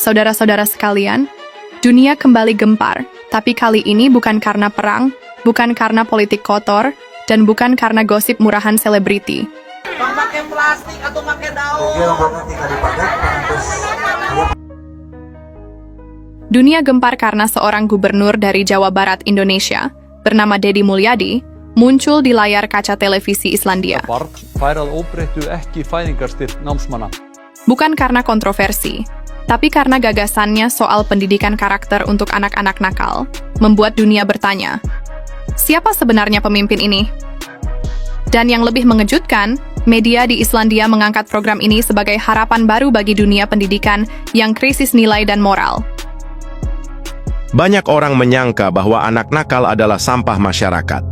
Saudara-saudara sekalian, dunia kembali gempar, tapi kali ini bukan karena perang, bukan karena politik kotor, dan bukan karena gosip murahan selebriti. Bang pakai plastik atau pakai daun? Dunia gempar karena seorang gubernur dari Jawa Barat Indonesia, bernama Deddy Mulyadi, muncul di layar kaca televisi Islandia. Barn fær að óbreyttu ekki fæðingarstyrk námsmanna. Bukan karena kontroversi, tapi karena gagasannya soal pendidikan karakter untuk anak-anak nakal, membuat dunia bertanya, siapa sebenarnya pemimpin ini? Dan yang lebih mengejutkan, media di Islandia mengangkat program ini sebagai harapan baru bagi dunia pendidikan yang krisis nilai dan moral. Banyak orang menyangka bahwa anak nakal adalah sampah masyarakat,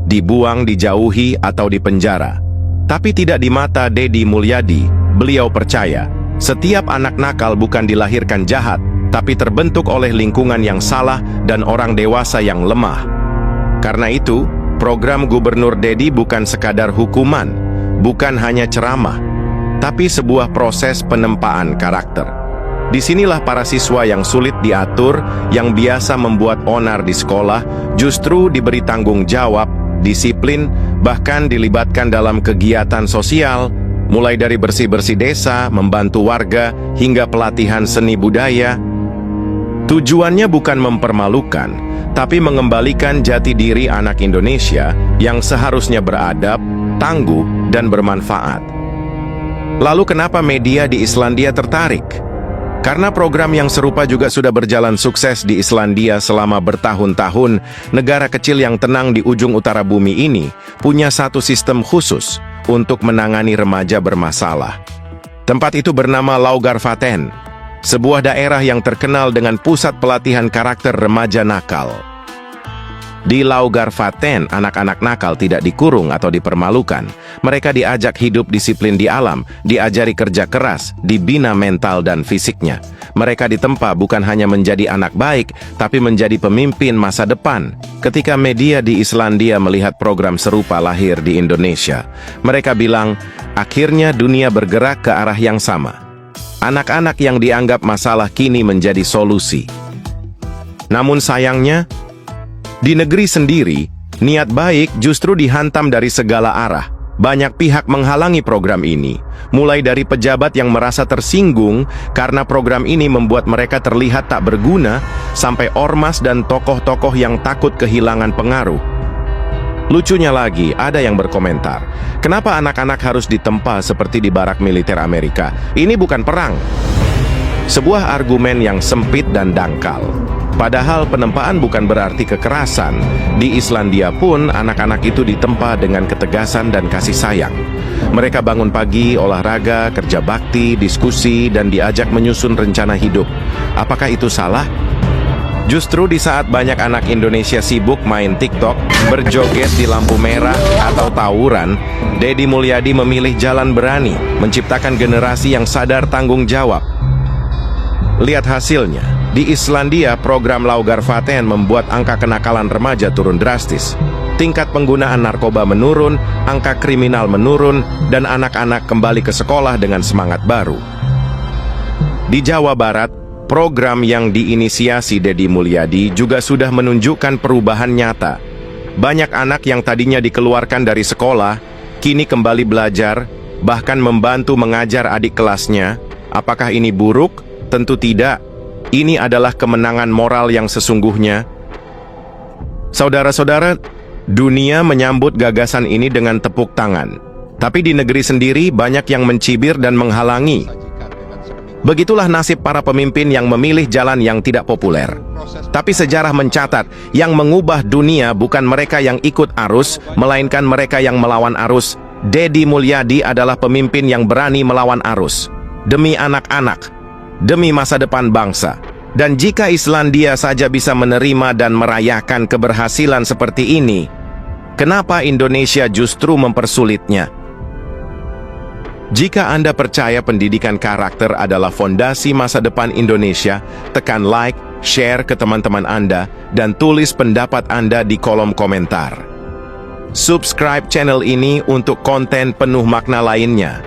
dibuang, dijauhi, atau dipenjara. Tapi tidak di mata Deddy Mulyadi, beliau percaya, setiap anak nakal bukan dilahirkan jahat, tapi terbentuk oleh lingkungan yang salah dan orang dewasa yang lemah. Karena itu, program Gubernur Deddy bukan sekadar hukuman, bukan hanya ceramah, tapi sebuah proses penempaan karakter. Disinilah para siswa yang sulit diatur, yang biasa membuat onar di sekolah, justru diberi tanggung jawab, disiplin, bahkan dilibatkan dalam kegiatan sosial, mulai dari bersih-bersih desa, membantu warga, hingga pelatihan seni budaya. Tujuannya bukan mempermalukan, tapi mengembalikan jati diri anak Indonesia yang seharusnya beradab, tangguh, dan bermanfaat. Lalu kenapa media di Islandia tertarik? Karena program yang serupa juga sudah berjalan sukses di Islandia selama bertahun-tahun, negara kecil yang tenang di ujung utara bumi ini punya satu sistem khusus untuk menangani remaja bermasalah. Tempat itu bernama Laugarvatn, sebuah daerah yang terkenal dengan pusat pelatihan karakter remaja nakal. Di Laugarvatn, anak-anak nakal tidak dikurung atau dipermalukan. Mereka diajak hidup disiplin di alam, diajari kerja keras, dibina mental dan fisiknya. Mereka ditempa bukan hanya menjadi anak baik, tapi menjadi pemimpin masa depan. Ketika media di Islandia melihat program serupa lahir di Indonesia, mereka bilang, akhirnya dunia bergerak ke arah yang sama. Anak-anak yang dianggap masalah kini menjadi solusi. Namun sayangnya, di negeri sendiri, niat baik justru dihantam dari segala arah. Banyak pihak menghalangi program ini, mulai dari pejabat yang merasa tersinggung karena program ini membuat mereka terlihat tak berguna, sampai ormas dan tokoh-tokoh yang takut kehilangan pengaruh. Lucunya lagi, ada yang berkomentar, kenapa anak-anak harus ditempa seperti di barak militer Amerika? Ini bukan perang. Sebuah argumen yang sempit dan dangkal. Padahal penempaan bukan berarti kekerasan. Di Islandia pun anak-anak itu ditempa dengan ketegasan dan kasih sayang. Mereka bangun pagi, olahraga, kerja bakti, diskusi, dan diajak menyusun rencana hidup. Apakah itu salah? Justru di saat banyak anak Indonesia sibuk main TikTok, berjoget di lampu merah, atau tawuran, Deddy Mulyadi memilih jalan berani, menciptakan generasi yang sadar tanggung jawab. Lihat hasilnya. Di Islandia, program Laugarvatn membuat angka kenakalan remaja turun drastis. Tingkat penggunaan narkoba menurun, angka kriminal menurun, dan anak-anak kembali ke sekolah dengan semangat baru. Di Jawa Barat, program yang diinisiasi Deddy Mulyadi juga sudah menunjukkan perubahan nyata. Banyak anak yang tadinya dikeluarkan dari sekolah, kini kembali belajar, bahkan membantu mengajar adik kelasnya. Apakah ini buruk? Tentu tidak. Ini adalah kemenangan moral yang sesungguhnya. Saudara-saudara, dunia menyambut gagasan ini dengan tepuk tangan. Tapi di negeri sendiri banyak yang mencibir dan menghalangi. Begitulah nasib para pemimpin yang memilih jalan yang tidak populer. Tapi sejarah mencatat, yang mengubah dunia bukan mereka yang ikut arus, melainkan mereka yang melawan arus. Deddy Mulyadi adalah pemimpin yang berani melawan arus. Demi anak-anak, demi masa depan bangsa. Dan jika Islandia saja bisa menerima dan merayakan keberhasilan seperti ini, kenapa Indonesia justru mempersulitnya? Jika Anda percaya pendidikan karakter adalah fondasi masa depan Indonesia, tekan like, share ke teman-teman Anda, dan tulis pendapat Anda di kolom komentar. Subscribe channel ini untuk konten penuh makna lainnya.